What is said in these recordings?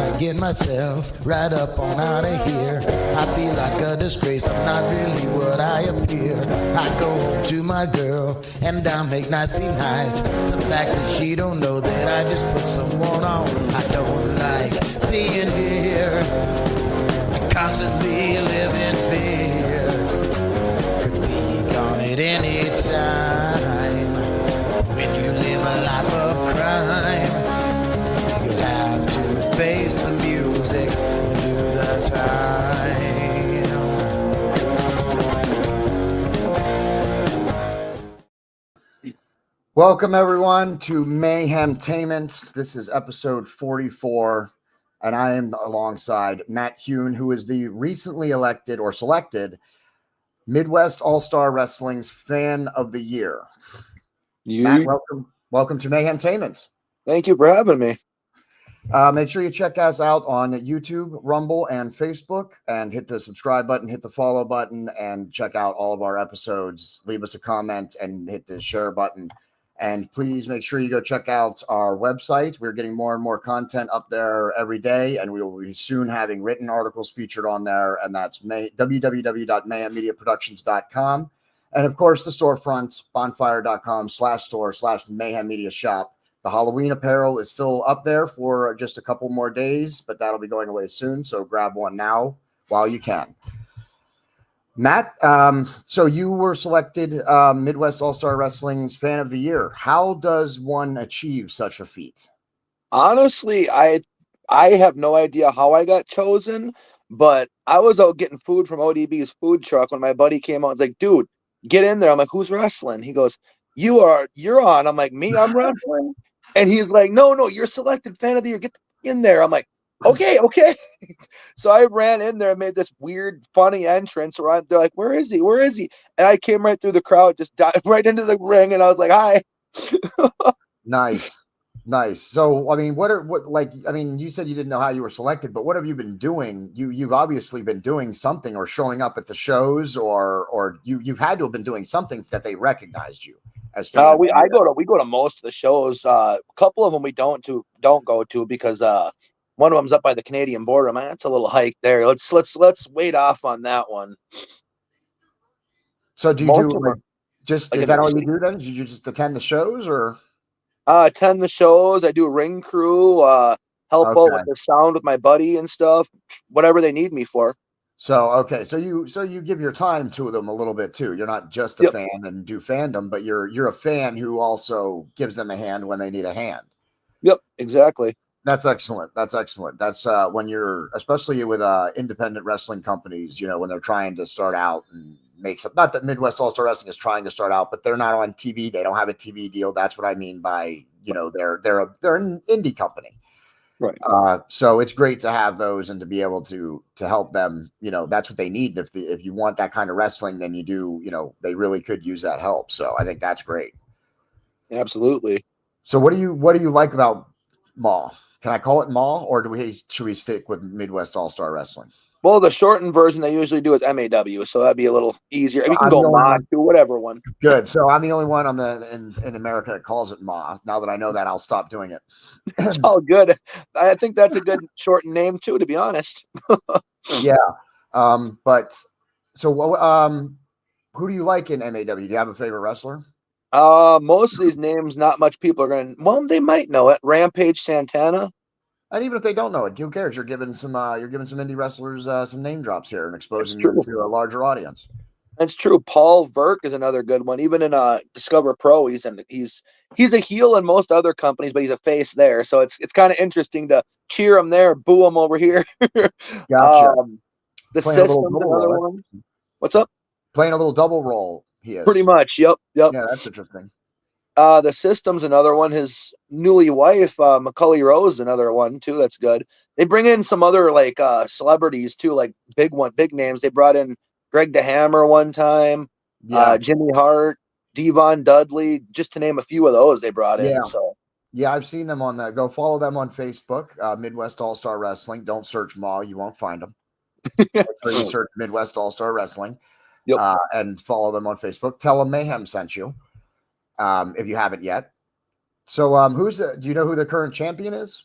gotta get myself right up on out of here. I feel like a disgrace, I'm not really what I appear. I go home to my girl and I make nicey nice. The fact that she don't know that I just put someone on. I don't like being here. I constantly live in fear. Could be gone at any time. When you live a life of crime, you have to face the music and do the time. Welcome everyone to Mayhem Tainment. This is episode 44, and I am alongside Matt Huehn, who is the recently elected or selected MidWest AllStar Wrestling's Fan of the Year. Matt, welcome to Mayhem Tainment. Thank you for having me. Make sure you check us out on YouTube, Rumble, and Facebook, and hit the subscribe button, hit the follow button, and check out all of our episodes. Leave us a comment and hit the share button. And please make sure you go check out our website. We're getting more and more content up there every day, and we will be soon having written articles featured on there, and that's www.mayhemmediaproductions.com. And of course, the storefront, bonfire.com/store/Mayhem Media Shop. The Halloween apparel is still up there for just a couple more days, but that'll be going away soon. So grab one now while you can. Matt, so you were selected MidWest AllStar Wrestling's Fan of the Year. How does one achieve such a feat? Honestly, I have no idea how I got chosen, but I was out getting food from ODB's food truck when my buddy came out. It's like, dude, get in there. I'm like, who's wrestling? He goes, you're on. I'm like, me, I'm wrestling. And he's like, no, you're selected Fan of the Year. Get in there. I'm like, okay. So I ran in there and made this weird, funny entrance. They're like, where is he? And I came right through the crowd, just dived right into the ring, and I was like, hi. Nice. So, I mean, you said you didn't know how you were selected, but what have you been doing? You've obviously been doing something, or showing up at the shows, or you've had to have been doing something that they recognized you as. We go to most of the shows. A couple of them we don't go to because one of them's up by the Canadian border. Man, that's a little hike there. Let's wait off on that one. So do you is that all you do then? Did you just attend the shows, or attend the shows? I do ring crew, help out with the sound with my buddy and stuff, whatever they need me for. So you give your time to them a little bit too. You're not just a fan and do fandom, but you're a fan who also gives them a hand when they need a hand. Yep, exactly. That's excellent. That's when you're, especially with independent wrestling companies, when they're trying to start out and make some. Not that MidWest AllStar Wrestling is trying to start out, but they're not on TV. They don't have a TV deal. That's what I mean by they're an indie company. Right. So it's great to have those and to be able to help them. That's what they need. If you want that kind of wrestling, then you do. They really could use that help. So I think that's great. Absolutely. So what do you like about MAW? Can I call it MAW, or should we stick with MidWest AllStar Wrestling? Well, the shortened version they usually do is MAW, so that'd be a little easier. We can go MAW to whatever one. Good. So I'm the only one in America that calls it MAW. Now that I know that, I'll stop doing it. It's all good. I think that's a good shortened name too, to be honest. Yeah. But so who do you like in MAW? Do you have a favorite wrestler? Most of these names, not much people are going to. Well, they might know it. Rampage Santana. And even if they don't know it, who cares? You're giving some indie wrestlers some name drops here and exposing them to a larger audience. That's true. Paul Verk is another good one. Even in Discover Pro, he's a heel in most other companies, but he's a face there. So it's kind of interesting to cheer him there, boo him over here. Gotcha. The System's another one. What's up? Playing a little double role. He is. Pretty much. Yep. Yeah, that's interesting. The System's another one. His newly wife, Macaulay Rose, another one too. That's good. They bring in some other celebrities too, like big names. They brought in Greg the Hammer one time, Jimmy Hart, Devon Dudley, just to name a few of those they brought in. So yeah, I've seen them on that. Go follow them on Facebook, MidWest AllStar Wrestling. Don't search MAW, you won't find them. You search MidWest AllStar Wrestling, and follow them on Facebook. Tell them Mayhem sent you. If you haven't yet. So do you know who the current champion is?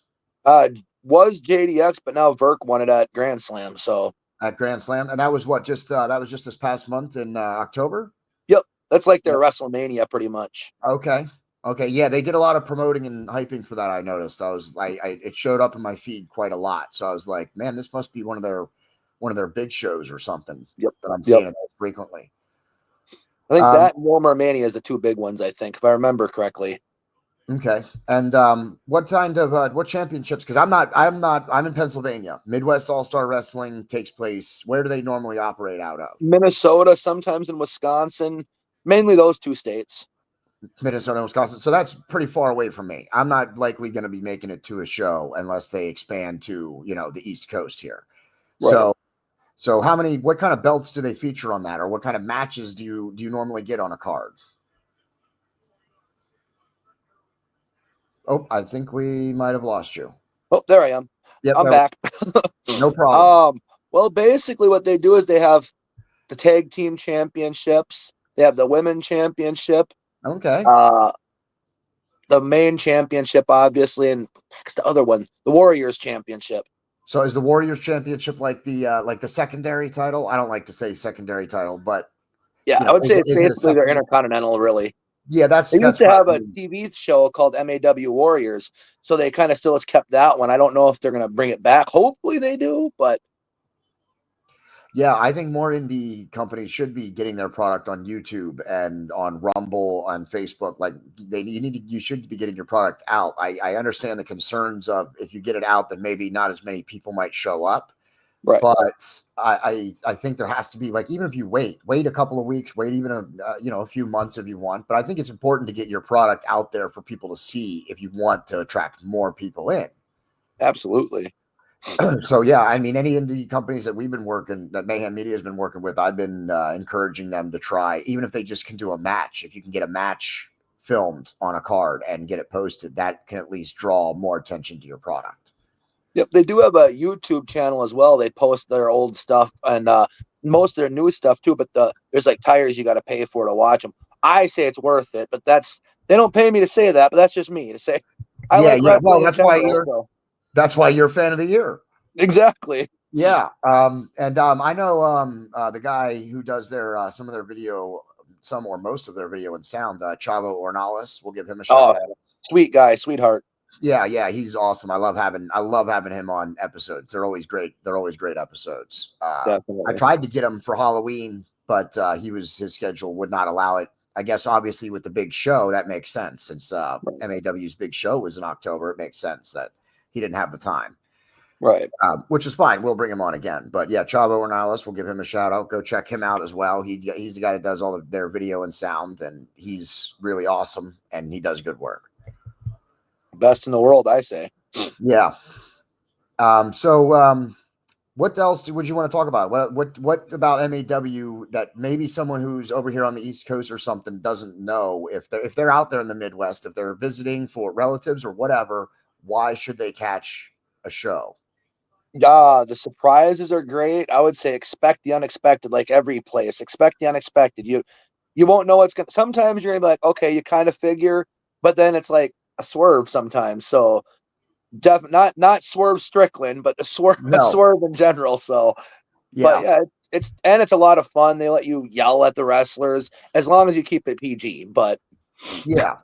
was JDX, but now Verk won it at Grand Slam. So at Grand Slam, and that was what just this past month in October. Yep, that's like their WrestleMania, pretty much. Okay. Yeah, they did a lot of promoting and hyping for that. I noticed. I was like, it showed up in my feed quite a lot. So I was like, man, this must be one of their big shows or something. Yep. That I'm seeing it frequently. I think that and Walmart Mania is the two big ones, I think, if I remember correctly. Okay. And what kind of what championships? Because I'm in Pennsylvania. MidWest AllStar Wrestling takes place. Where do they normally operate out of? Minnesota, sometimes in Wisconsin, mainly those two states. Minnesota and Wisconsin. So that's pretty far away from me. I'm not likely going to be making it to a show unless they expand to, the East Coast here. Right. So what kind of belts do they feature on that, or what kind of matches do you normally get on a card? Oh, I think we might have lost you. Oh, there I am. Yep, I'm back. No problem. Well, basically what they do is they have the tag team championships. They have the women championship. Okay. The main championship, obviously, and next the other one, the Warriors championship. So is the Warriors championship like the secondary title? I don't like to say secondary title, but yeah, I would say it's basically their intercontinental, really. Yeah, they used to have a TV show called MAW Warriors, so they kind of still has kept that one. I don't know if they're going to bring it back. Hopefully they do, but yeah, I think more indie companies should be getting their product on YouTube and on Rumble, on Facebook. Like you should be getting your product out. I understand the concerns of if you get it out, then maybe not as many people might show up. Right. But I think there has to be, like, even if you wait a couple of weeks, wait even a few months if you want. But I think it's important to get your product out there for people to see if you want to attract more people in. Absolutely. So yeah, I mean, any indie companies that Mayhem Media has been working with, I've been encouraging them to try, even if they just can do a match. If you can get a match filmed on a card and get it posted, that can at least draw more attention to your product. Yep, they do have a YouTube channel as well. They post their old stuff and most of their new stuff too. But there's like tires you got to pay for to watch them. I say it's worth it, but they don't pay me to say that. But that's just me to say. Well, that's why you're a fan of the year. Exactly. Yeah. I know the guy who does some of their video, some or most of their video and sound, Chavo Ornalis. We'll give him a shout out. Sweet guy, sweetheart. Yeah, he's awesome. I love having him on episodes. They're always great. Episodes. Definitely. I tried to get him for Halloween, but his schedule would not allow it. I guess obviously with the big show, that makes sense. Since MAW's big show was in October, it makes sense that he didn't have the time. Right. Which is fine. We'll bring him on again. But yeah, Chavo Ornalis, we'll give him a shout out. Go check him out as well. He's the guy that does all of their video and sound, and he's really awesome, and he does good work. Best in the world, I say. Yeah. What else would you want to talk about? What about MAW that maybe someone who's over here on the East Coast or something doesn't know? If they're out there in the Midwest, if they're visiting for relatives or whatever, why should they catch a show? The surprises are great. I would say expect the unexpected, like every place. Expect the unexpected. You won't know what's gonna. Sometimes you're gonna be like, okay, you kind of figure, but then it's like a swerve sometimes. So not Swerve Strickland, but a swerve in general. So yeah, but yeah, it's a lot of fun. They let you yell at the wrestlers as long as you keep it PG. But yeah,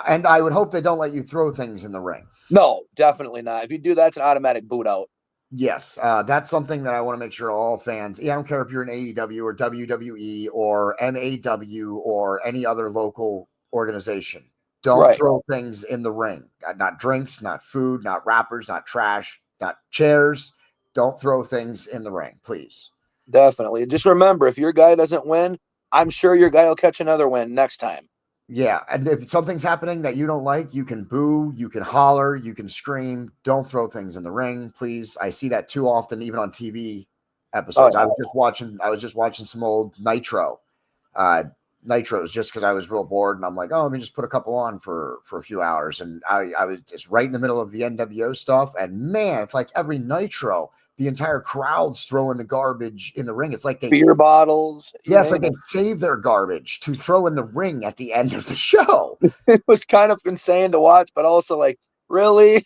and I would hope they don't let you throw things in the ring. No, definitely not. If you do, that's an automatic boot out. Yes, that's something that I want to make sure all fans. Yeah, I don't care if you're in AEW or WWE or MAW or any other local organization. Don't throw things in the ring. Not drinks, not food, not wrappers, not trash, not chairs. Don't throw things in the ring, please. Definitely. Just remember, if your guy doesn't win, I'm sure your guy will catch another win next time. Yeah, and if something's happening that you don't like, you can boo, you can holler, you can scream. Don't throw things in the ring, please. I see that too often, even on TV episodes. I was just watching some old Nitros just because I was real bored, and I'm like, oh, let me just put a couple on for a few hours. And I was just right in the middle of the NWO stuff, and man, it's like every Nitro, the entire crowd's throwing the garbage in the ring. It's like beer bottles. Yes, like they save their garbage to throw in the ring at the end of the show. It was kind of insane to watch, but also like Really?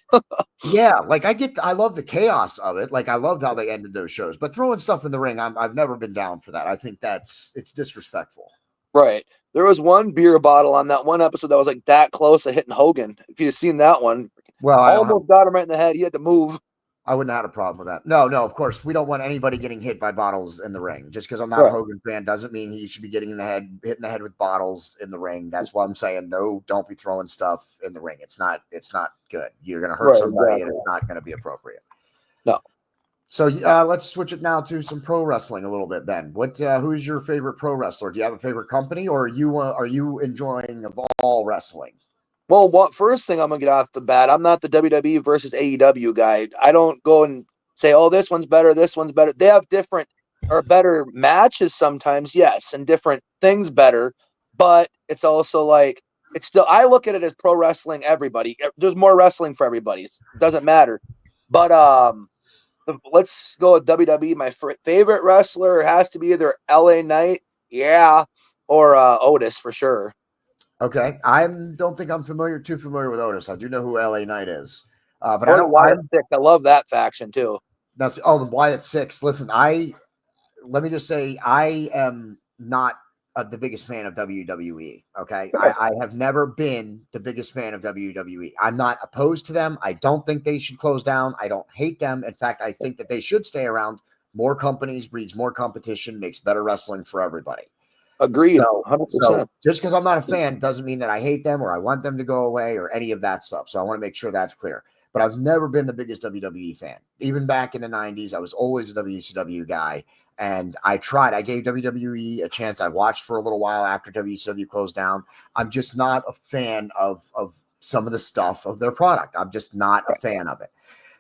Yeah, like I love the chaos of it. Like I loved how they ended those shows, but throwing stuff in the ring, I've never been down for that. I think it's disrespectful. Right. There was one beer bottle on that one episode that was like that close to hitting Hogan. If you'd seen that one, Well, almost got him right in the head. He had to move. I wouldn't have had a problem with that. No, of course, we don't want anybody getting hit by bottles in the ring. Just because I'm not a Right. Hogan fan doesn't mean he should be getting hitting the head with bottles in the ring. That's why I'm saying no, don't be throwing stuff in the ring. It's not good. You're gonna hurt Right, somebody, exactly. and it's not gonna be appropriate. No. So let's switch it now to some pro wrestling a little bit. Then, who's your favorite pro wrestler? Do you have a favorite company, or are you enjoying of all wrestling? Well, first thing I'm gonna get off the bat, I'm not the WWE versus AEW guy. I don't go and say, "Oh, this one's better, this one's better." They have different or better matches sometimes, yes, and different things better. But it's also like it's still. I look at it as pro wrestling. Everybody, there's more wrestling for everybody. It doesn't matter. But let's go with WWE. My favorite wrestler has to be either LA Knight, yeah, or Otis for sure. Okay, I don't think I'm too familiar with Otis. I do know who LA Knight is, but I Or the don't. Wyatt Six. I love that faction too. The Wyatt Six. Listen, let me just say I am not the biggest fan of WWE. Okay, I have never been the biggest fan of WWE. I'm not opposed to them. I don't think they should close down. I don't hate them. In fact, I think that they should stay around. More companies breeds more competition, makes better wrestling for everybody. Agreed, So 100%. just because I'm not a fan doesn't mean that I hate them or I want them to go away or any of that stuff. So I want to make sure that's clear. But I've never been the biggest WWE fan. Even back in the 90s, I was always a WCW guy. And I tried. I gave WWE a chance. I watched for a little while after WCW closed down. I'm just not a fan of some of the stuff of their product. I'm just not a fan of it.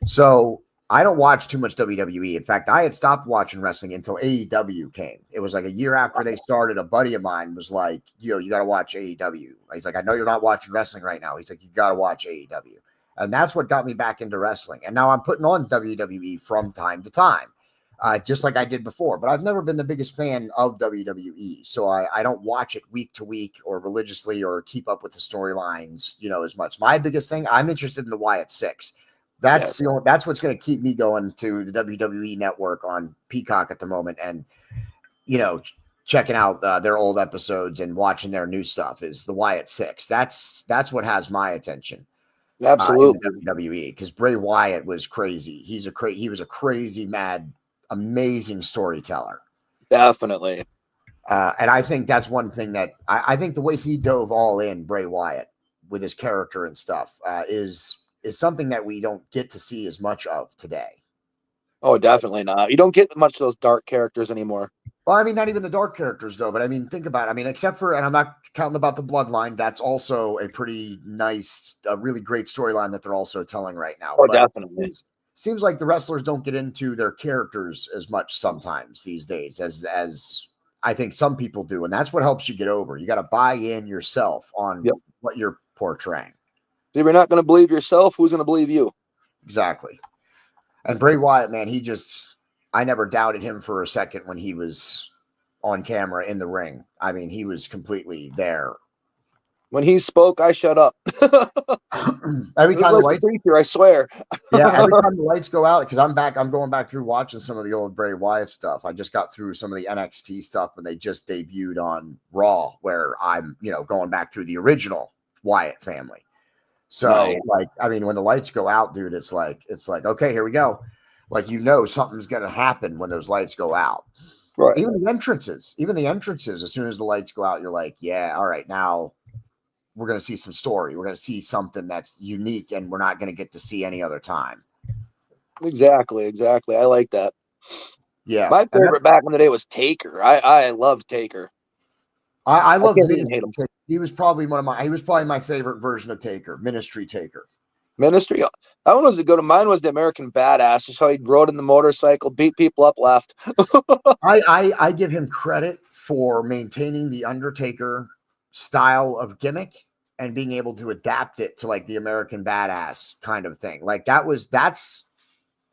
So I don't watch too much WWE. In fact, I had stopped watching wrestling until AEW came. It was like a year after they started. A buddy of mine was like, you got to watch AEW. He's like, I know you're not watching wrestling right now. He's like, you got to watch AEW. And that's what got me back into wrestling. And now I'm putting on WWE from time to time, just like I did before. But I've never been the biggest fan of WWE. So I don't watch it week to week or religiously or keep up with the storylines, as much. My biggest thing, I'm interested in the Wyatt Six. That's that's what's going to keep me going to the WWE network on Peacock at the moment, and checking out their old episodes and watching their new stuff is the Wyatt Six. That's what has my attention. Absolutely. In the WWE, because Bray Wyatt was crazy. He was a crazy, mad, amazing storyteller. Definitely. And I think that's one thing that I think the way he dove all in, Bray Wyatt, with his character and stuff is something that we don't get to see as much of today. Oh, definitely not. You don't get much of those dark characters anymore. Well, I mean, not even the dark characters, though. But I mean, think about it. I mean, except for, and I'm not counting about the bloodline. That's also a pretty nice, a really great storyline that they're also telling right now. Oh, but definitely. Seems like the wrestlers don't get into their characters as much sometimes these days as I think some people do. And that's what helps you get over. You got to buy in yourself on what you're portraying. If you're not going to believe yourself, who's going to believe you? Exactly. And Bray Wyatt, man, I never doubted him for a second when he was on camera in the ring. I mean, he was completely there. When he spoke, I shut up. Every time the lights, I swear. Yeah, every time the lights go out, because I'm going back through watching some of the old Bray Wyatt stuff. I just got through some of the NXT stuff when they just debuted on Raw, where I'm, going back through the original Wyatt family. So, when the lights go out, dude, it's like, okay, here we go. Like, something's going to happen when those lights go out. Right. Even the entrances, as soon as the lights go out, you're like, yeah, all right, now we're going to see some story. We're going to see something that's unique and we're not going to get to see any other time. Exactly. I like that. Yeah. My favorite back in the day was Taker. I loved Taker. I loved him. He was probably my favorite version of Taker, Ministry Taker. Ministry. That one was a good. Mine was the American Badass. Just how he rode in the motorcycle, beat people up, left. I give him credit for maintaining the Undertaker style of gimmick and being able to adapt it to like the American Badass kind of thing. Like that's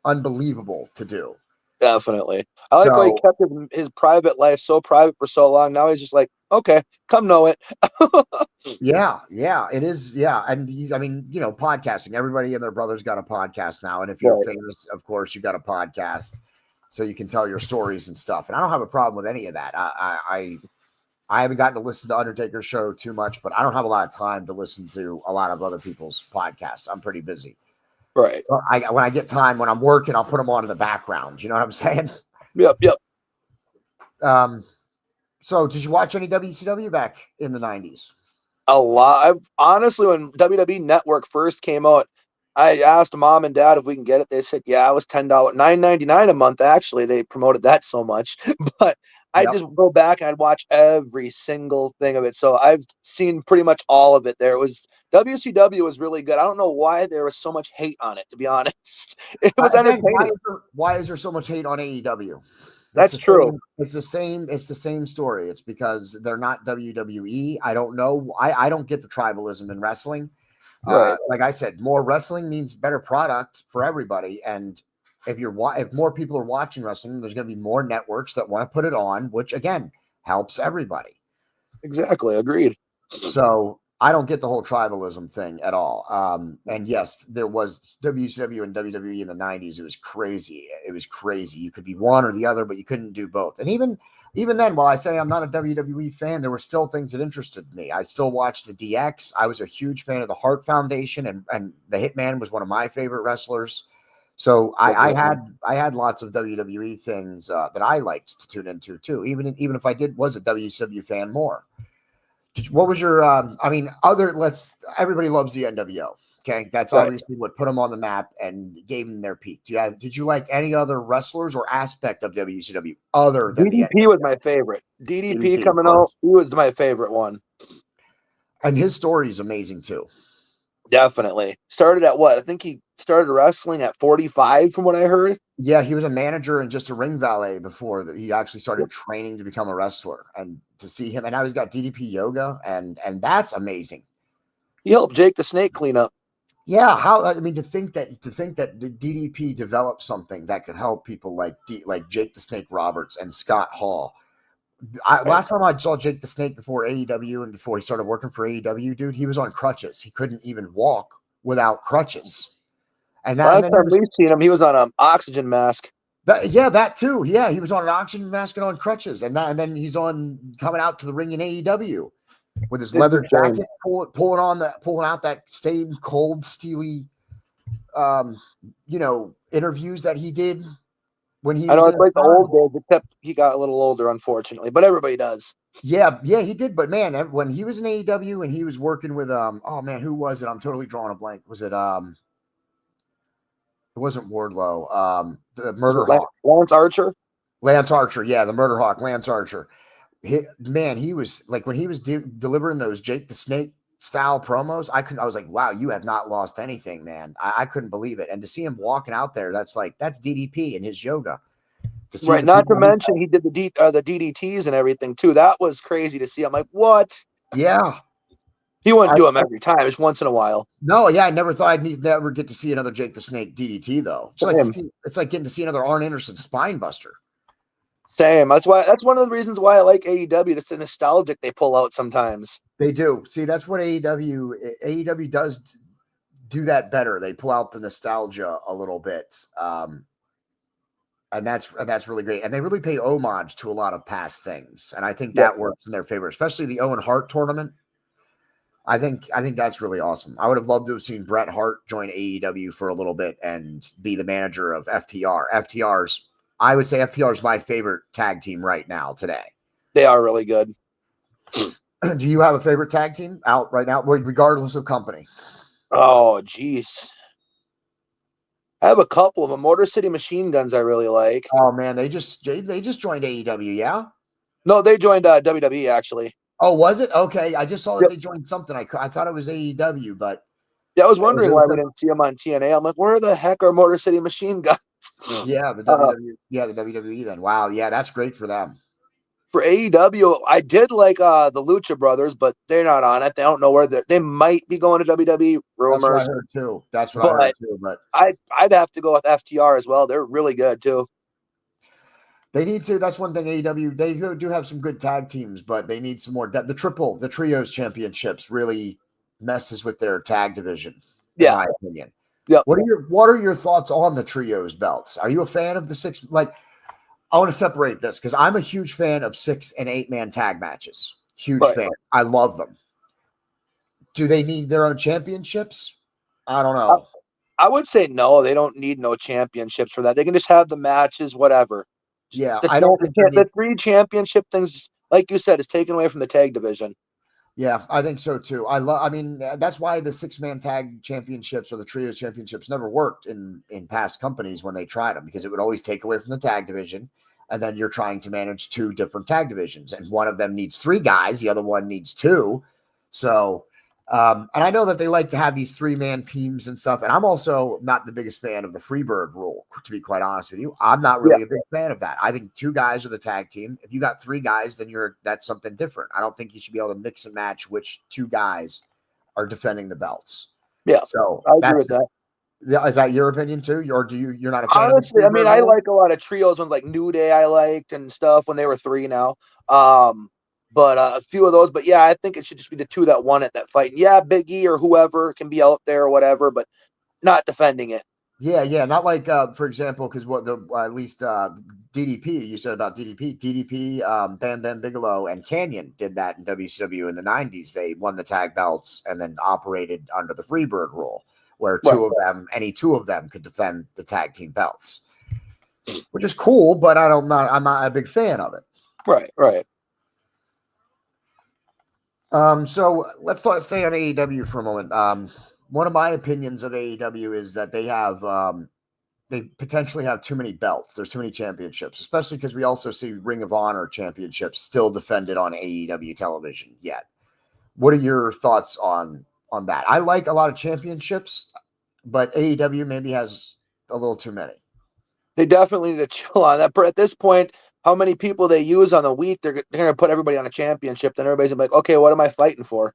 unbelievable to do. Definitely. I like how he kept his private life so private for so long. Now he's just like Okay, come know it. Yeah, it is. Yeah, and I mean, podcasting. Everybody and their brother's got a podcast now, and if you're Right. famous, of course, you got a podcast, so you can tell your stories and stuff. And I don't have a problem with any of that. I haven't gotten to listen to Undertaker's show too much, but I don't have a lot of time to listen to a lot of other people's podcasts. I'm pretty busy. Right. So when I get time, when I'm working, I'll put them on in the background. You know what I'm saying? Yep. So did you watch any WCW back in the 90s? A lot. Honestly, when WWE Network first came out, I asked mom and dad if we can get it. They said, yeah, it was $10, $9.99 a month. Actually, they promoted that so much, but I Yep. just go back and I'd watch every single thing of it. So I've seen pretty much all of it. WCW was really good. I don't know why there was so much hate on it, to be honest. It was Again, entertaining. why is there so much hate on AEW? That's true. It's the same story. It's because they're not WWE. I don't know. I don't get the tribalism in wrestling. Right. Like I said, more wrestling means better product for everybody. And if more people are watching wrestling, there's going to be more networks that want to put it on, which again helps everybody. Exactly. Agreed. So I don't get the whole tribalism thing at all. And yes, there was WCW and WWE in the 90s. It was crazy. You could be one or the other, but you couldn't do both. And even then, while I say I'm not a WWE fan, there were still things that interested me. I still watched the DX. I was a huge fan of the Hart Foundation, and the Hitman was one of my favorite wrestlers. So I had lots of WWE things that I liked to tune into too, even if I was a WCW fan more. What was your everybody loves the NWO. Okay, that's Right. obviously what put them on the map and gave them their peak. Did you like any other wrestlers or aspect of WCW other than the DDP was my favorite. DDP coming out, he was my favorite one. And his story is amazing too. Definitely. Started at what? I think he started wrestling at 45 from what I heard. Yeah, he was a manager and just a ring valet before that he actually started training to become a wrestler. And to see him, and now he's got DDP yoga, and that's amazing. He helped Jake the Snake clean up. Yeah, to think that the DDP developed something that could help people like Jake the Snake Roberts and Scott Hall. Last time I saw Jake the Snake before AEW and before he started working for AEW, dude, he was on crutches. He couldn't even walk without crutches. And Last time we've seen him, he was on an oxygen mask. That too. Yeah, he was on an oxygen mask and on crutches, and then he's coming out to the ring in AEW with his leather jacket, pulling out that same cold, steely, interviews that he did when he. I know it's like the old days, except he got a little older, unfortunately. But everybody does. Yeah, he did. But man, when he was in AEW and he was working with oh man, who was it? I'm totally drawing a blank. Was it It wasn't Wardlow. The Murder Hawk. Lance Archer. Yeah, the Murder Hawk. Lance Archer. He was like when he was delivering those Jake the Snake style promos. I was like, wow, you have not lost anything, man. I couldn't believe it. And to see him walking out there, that's DDP and his yoga. Right. Not to mention he did the DDTs and everything too. That was crazy to see. I'm like, what? Yeah. He wouldn't do them every time. It's once in a while. No, yeah, I never thought I'd never get to see another Jake the Snake DDT though. It's like getting to see another Arn Anderson spine buster. Same. That's one of the reasons why I like AEW. It's the nostalgic they pull out sometimes. They do. See, that's what AEW does do that better. They pull out the nostalgia a little bit. And that's really great. And they really pay homage to a lot of past things. And I think that works in their favor, especially the Owen Hart tournament. I think that's really awesome. I would have loved to have seen Bret Hart join AEW for a little bit and be the manager of FTR. I would say FTR is my favorite tag team right now today. They are really good. Do you have a favorite tag team out right now, regardless of company? Oh, geez. I have a couple of them. Motor City Machine Guns I really like. Oh, man, they just joined AEW, yeah? No, they joined WWE, actually. Oh, was it? Okay, I just saw that they joined something. I thought it was AEW, but... Yeah, I was wondering why we didn't see them on TNA. I'm like, where the heck are Motor City Machine Guns? Yeah, the WWE then. Wow, yeah, that's great for them. For AEW, I did like the Lucha Brothers, but they're not on it. They don't know where they might be going to WWE. Rumors. That's what I heard too. I heard too. But I'd have to go with FTR as well. They're really good too. They need to. That's one thing. AEW, they do have some good tag teams, but they need some more depth. The trios championships really messes with their tag division, in my opinion. Yeah. What are your thoughts on the trios belts? Are you a fan of the six? Like, I want to separate this because I'm a huge fan of 6 and 8 man tag matches. Huge fan. I love them. Do they need their own championships? I don't know. I would say no. They don't need no championships for that. They can just have the matches, whatever. Yeah, I don't think the 3 championship things, like you said, is taken away from the tag division. Yeah, I think so too. I mean, that's why the 6-man tag championships or the trios championships never worked in past companies when they tried them, because it would always take away from the tag division. And then you're trying to manage 2 different tag divisions, and one of them needs 3 guys, the other one needs 2. So, and I know that they like to have these 3-man teams and stuff. And I'm also not the biggest fan of the Freebird rule, to be quite honest with you. I'm not really a big fan of that. I think 2 guys are the tag team. If you got 3 guys, then that's something different. I don't think you should be able to mix and match which 2 guys are defending the belts. Yeah. So I agree with that. Is that your opinion too? Or you're not a fan? Honestly, I mean, I like a lot of trios ones, like New Day I liked and stuff when they were 3 now. But a few of those. But yeah, I think it should just be the 2 that won it, that fight. Yeah, Big E or whoever can be out there or whatever, but not defending it. Yeah, not like for example, because at least DDP, you said about DDP, Bam Bam Bigelow and Canyon did that in WCW in the 90s. They won the tag belts and then operated under the Freebird rule, where any 2 of them could defend the tag team belts, which is cool, but I'm not a big fan of it. Right. So let's stay on AEW for a moment. One of my opinions of AEW is that they potentially have too many belts. There's too many championships, especially because we also see Ring of Honor championships still defended on AEW television yet. What are your thoughts on that? I like a lot of championships, but AEW maybe has a little too many. They definitely need to chill on that. At this point, how many people they use on the week, they're going to put everybody on a championship. Then everybody's going to be like, okay, what am I fighting for?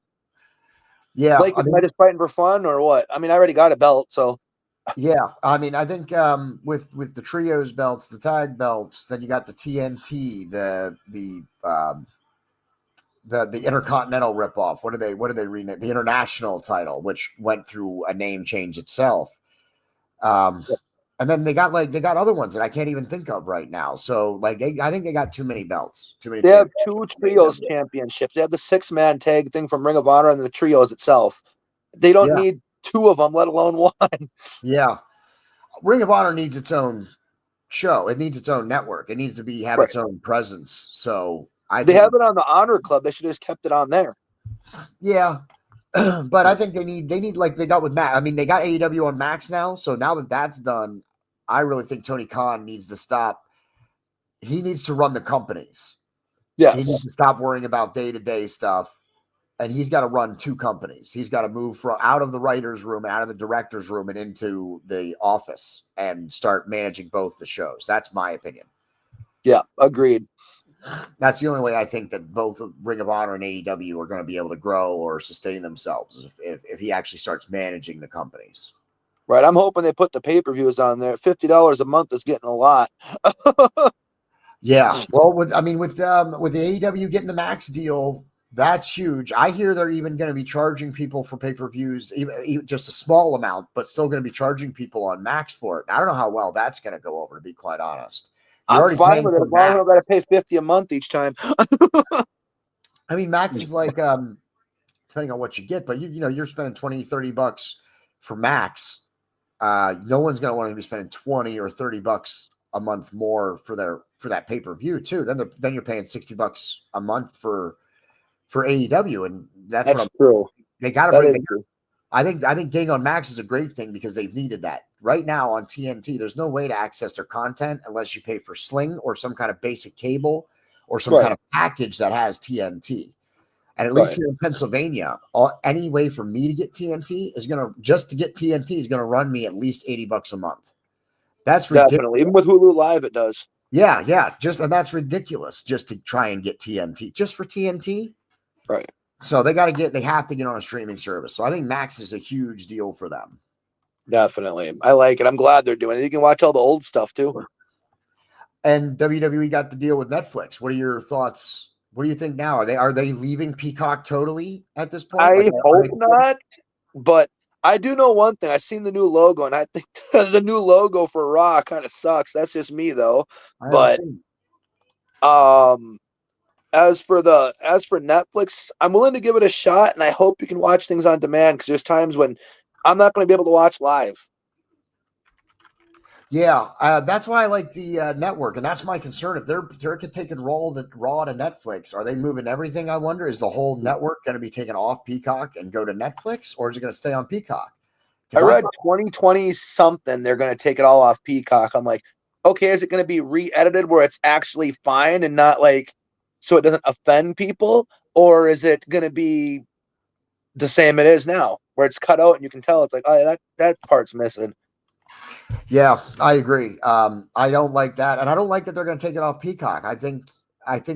Yeah. Like, am I just fighting for fun or what? I mean, I already got a belt, so. Yeah. I mean, I think with the trios belts, the tag belts, then you got the TNT, the Intercontinental ripoff. What do they rename the International title, which went through a name change itself. And then they got other ones that I can't even think of right now. So I think they got too many belts. They have 2 trios championships. They have the 6-man tag thing from Ring of Honor and the trios itself. They don't need 2 of them, let alone 1. Yeah. Ring of Honor needs its own show. It needs its own network. It needs to have its own presence. So they have it on the Honor Club. They should have just kept it on there. Yeah. But I think they need like they got with Max. I mean, they got AEW on Max now. So now that that's done, I really think Tony Khan needs to stop. He needs to run the companies. Yeah. He needs to stop worrying about day-to-day stuff. And he's got to run 2 companies. He's got to move out of the writer's room and out of the director's room and into the office and start managing both the shows. That's my opinion. Yeah, agreed. That's the only way I think that both Ring of Honor and AEW are going to be able to grow or sustain themselves if he actually starts managing the companies. Right. I'm hoping they put the pay-per-views on there. $50 a month is getting a lot. Yeah. Well, with the AEW getting the Max deal, that's huge. I hear they're even going to be charging people for pay-per-views, even just a small amount, but still going to be charging people on Max for it. I don't know how well that's going to go over, to be quite honest. I'm fine with it as long as I got to pay $50 a month each time. I mean, Max is like, depending on what you get, but you're spending $20-$30 for Max. No one's going to want to be spending $20 or $30 a month more for that pay-per-view too. Then you're paying $60 a month for AEW, and that's true. They got to bring. I think getting on Max is a great thing because they've needed that. Right now on TNT, there's no way to access their content unless you pay for Sling or some kind of basic cable or some kind of package that has TNT. And at least here in Pennsylvania, any way for me to get TNT is to get TNT is gonna run me at least $80 a month. That's ridiculous. Definitely, even with Hulu Live, it does. Yeah. And that's ridiculous just to try and get TNT just for TNT. Right. So they have to get on a streaming service. So I think Max is a huge deal for them. Definitely. I like it. I'm glad they're doing it. You can watch all the old stuff too. And WWE got the deal with Netflix. What are your thoughts? What do you think now? Are they leaving Peacock totally at this point? I Are hope they, not, but I do know one thing. I've seen the new logo, and I think the new logo for Raw kind of sucks. That's just me though. I haven't But seen. um, as for Netflix, I'm willing to give it a shot, and I hope you can watch things on demand because there's times when I'm not going to be able to watch live. Yeah, that's why I like the network, and that's my concern. If they're taking Raw to Netflix, are they moving everything? I wonder, is the whole network going to be taken off Peacock and go to Netflix, or is it going to stay on Peacock? I Because I read thought, 2020 something they're going to take it all off Peacock. I'm like, okay, is it going to be re-edited where it's actually fine and not like so it doesn't offend people, or is it going to be the same it is now, where it's cut out and you can tell it's like, oh, that part's missing. yeah, I agree. I don't like that, and I don't like that they're going to take it off Peacock. I think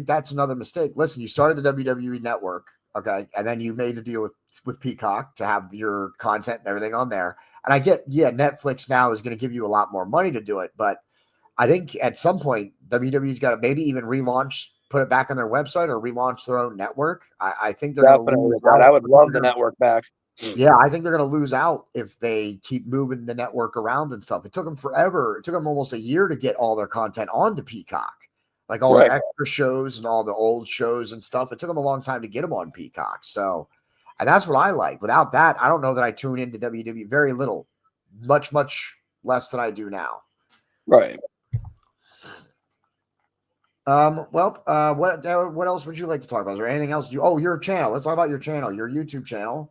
that's another mistake. Listen, you started the WWE Network, okay, and then you made the deal with Peacock to have your content and everything on there. And I get, yeah, Netflix now is going to give you a lot more money to do it, but I think at some point WWE's got to maybe even relaunch, put it back on their website or relaunch their own network. I think they're going to Definitely lose with that. out. I would love the network back. Yeah, I think they're going to lose out if they keep moving the network around and stuff. It took them forever. It took them almost a year to get all their content onto Peacock, like all Right. their extra shows and all the old shows and stuff. It took them a long time to get them on Peacock. So, and that's what I like. Without that, I don't know that I tune into WWE very little, much less than I do now. Right. What else would you like to talk about? Is there anything else? Your channel. Let's talk about your channel, your YouTube channel.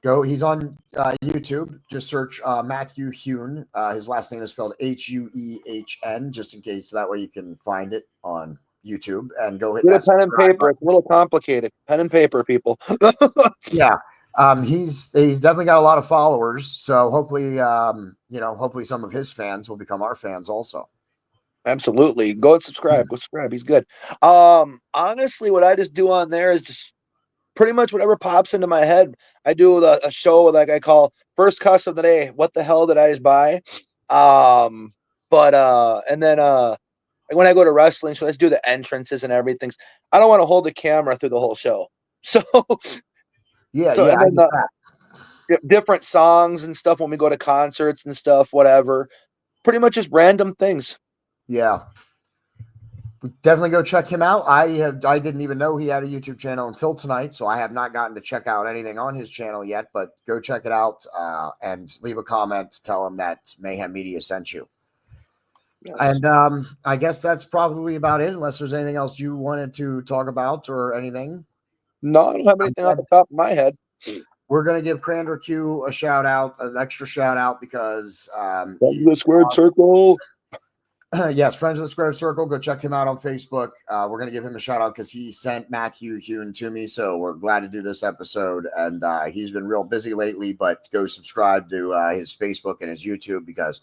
He's on YouTube. Just search Matthew Huehn. His last name is spelled Huehn, just in case. So that way you can find it on YouTube and go hit Get a that pen and subscribe paper. button. It's a little complicated. Pen and paper, people. Yeah. He's definitely got a lot of followers. So hopefully, hopefully some of his fans will become our fans also. Absolutely. Go and subscribe. Go subscribe. He's good. Honestly, what I just do on there is just pretty much whatever pops into my head. I do a show like I call First Cuss of the Day. What the hell did I just buy? But and then when I go to wrestling shows, let's do the entrances and everything. I don't want to hold the camera through the whole show. So Yeah, so yeah, and I then get that. different songs and stuff when we go to concerts and stuff, whatever. Pretty much just random things. Yeah. Definitely go check him out. I didn't even know he had a YouTube channel until tonight, so I have not gotten to check out anything on his channel yet, but go check it out and leave a comment. Tell him that Mayhem Media sent you. Yes. And I guess that's probably about it, unless there's anything else you wanted to talk about or anything. No, I don't have anything off the top of my head. We're going to give Crander Q a shout out, an extra shout out, because The squared circle. yes, Friends of the Square Circle. Go check him out on Facebook. We're going to give him a shout out because he sent Matthew Huehn to me. So we're glad to do this episode. And he's been real busy lately, but go subscribe to his Facebook and his YouTube, because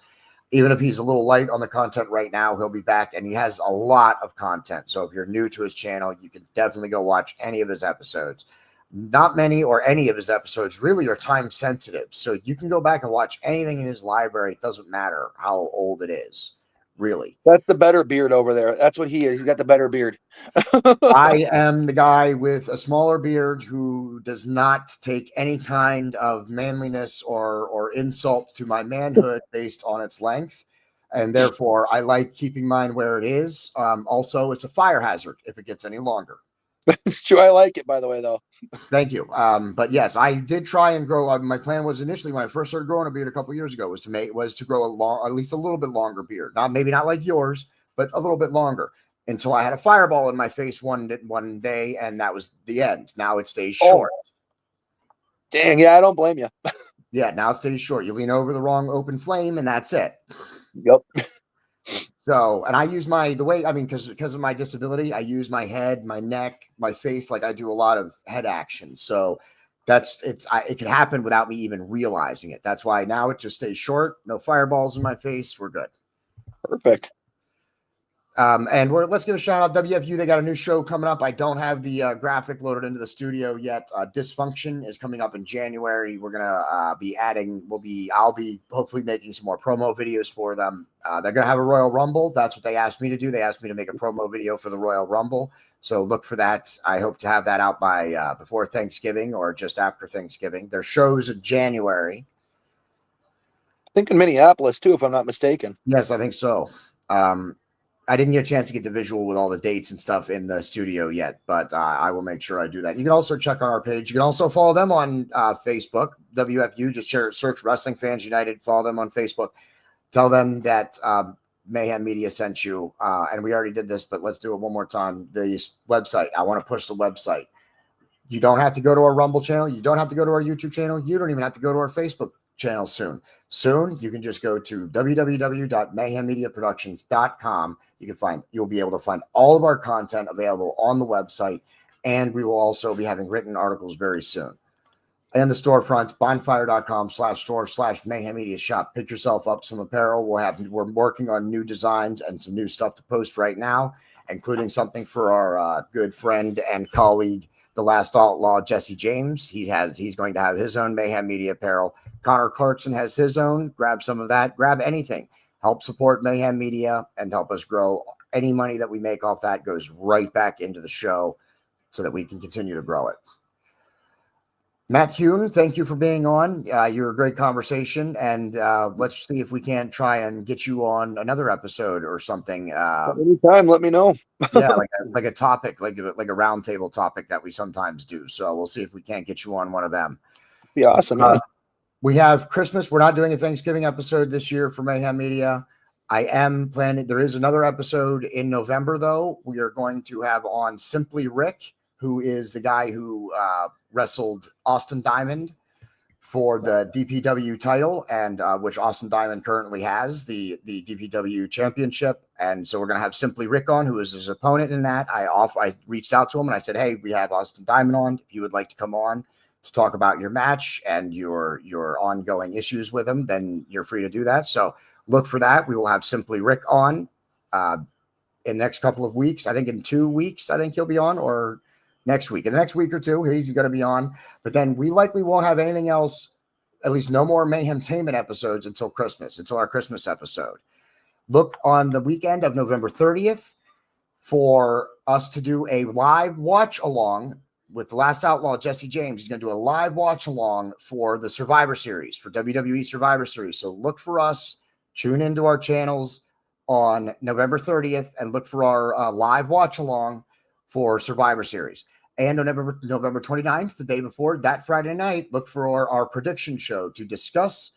even if he's a little light on the content right now, he'll be back, and he has a lot of content. So if you're new to his channel, you can definitely go watch any of his episodes. Not many or any of his episodes really are time sensitive. So you can go back and watch anything in his library. It doesn't matter how old it is. Really. That's the better beard over there. That's what he is. He's got the better beard. I am the guy with a smaller beard who does not take any kind of manliness or insult to my manhood based on its length. And therefore, I like keeping mine where it is. Also, it's a fire hazard if it gets any longer. It's true. I like it, by the way, though. Thank you. But yes, I did try and grow. My plan was initially, when I first started growing a beard a couple years ago, was to grow at least a little bit longer beard. Maybe not like yours, but a little bit longer. Until I had a fireball in my face one day, and that was the end. Now it stays short. Dang, yeah, I don't blame you. Yeah, now it stays short. You lean over the wrong open flame, and that's it. Yep. So, and I use because of my disability, I use my head, my neck, my face. Like, I do a lot of head action. So it can happen without me even realizing it. That's why now it just stays short. No fireballs in my face. We're good. Perfect. And let's give a shout out WFU. They got a new show coming up. I don't have the graphic loaded into the studio yet. Dysfunction is coming up in January. We're gonna be adding. I'll be hopefully making some more promo videos for them. They're gonna have a Royal Rumble. That's what they asked me to do. They asked me to make a promo video for the Royal Rumble. So look for that. I hope to have that out by before Thanksgiving or just after Thanksgiving. Their shows in January. I think in Minneapolis too, if I'm not mistaken. Yes, I think so. I didn't get a chance to get the visual with all the dates and stuff in the studio yet, but I will make sure I do that. You can also check on our page. You can also follow them on Facebook, WFU. Just search Wrestling Fans United. Follow them on Facebook. Tell them that Mayhem Media sent you. And we already did this, but let's do it one more time. The website. I want to push the website. You don't have to go to our Rumble channel. You don't have to go to our YouTube channel. You don't even have to go to our Facebook channel soon. Soon, you can just go to www.mayhemmediaproductions.com. You'll be able to find all of our content available on the website, and we will also be having written articles very soon. And the storefront, bonfire.com/store/Mayhem Media Shop. Pick yourself up some apparel. We're working on new designs and some new stuff to post right now, including something for our good friend and colleague, the Last Outlaw, Jesse James. He's going to have his own Mayhem Media apparel. Connor Clarkson has his own. Grab some of that. Grab anything. Help support Mayhem Media and help us grow. Any money that we make off that goes right back into the show so that we can continue to grow it. Matt Huehn, thank you for being on. You're a great conversation, and let's see if we can't try and get you on another episode or something. Anytime, let me know. Yeah, like a topic, like a roundtable topic that we sometimes do. So we'll see if we can't get you on one of them. Be awesome. We have Christmas. We're not doing a Thanksgiving episode this year for Mayhem Media. I am planning. There is another episode in November, though. We are going to have on Simply Rick, who is the guy who wrestled Austin Diamond for the DPW title, and which Austin Diamond currently has the DPW championship. And so we're going to have Simply Rick on, who is his opponent in that. I reached out to him and I said, hey, we have Austin Diamond on. If you would like to come on to talk about your match and your ongoing issues with him, then you're free to do that. So look for that. We will have Simply Rick on in the next couple of weeks. I think in 2 weeks, I think he'll be on, or next week. In the next week or two, he's going to be on. But then we likely won't have anything else, at least no more Mayhem-tainment episodes until Christmas, until our Christmas episode. Look on the weekend of November 30th for us to do a live watch-along with the Last Outlaw, Jesse James. He's going to do a live watch-along for the Survivor Series, for WWE Survivor Series. So look for us. Tune into our channels on November 30th and look for our live watch-along for Survivor Series. And on November 29th, the day before, that Friday night, look for our prediction show to discuss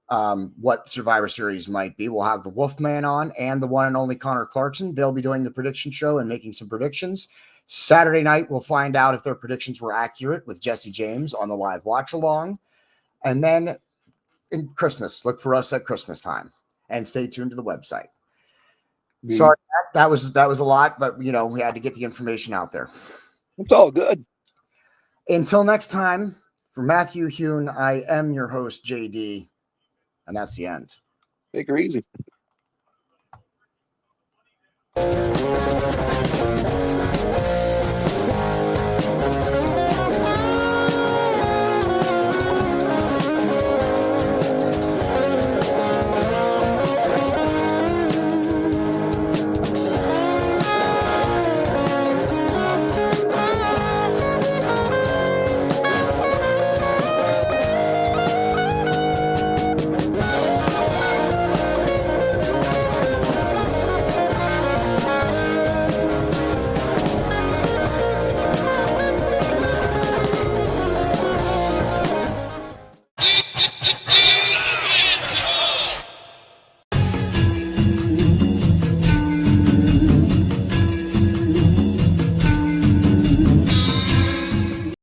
what Survivor Series might be. We'll have the Wolfman on and the one and only Connor Clarkson. They'll be doing the prediction show and making some predictions. Saturday night, we'll find out if their predictions were accurate with Jesse James on the live watch-along. And then in Christmas, look for us at Christmas time. And stay tuned to the website. Sorry, that was a lot, but, we had to get the information out there. It's all good. Until next time, for Matthew Huehn, I am your host, JD, and that's the end. Take her easy.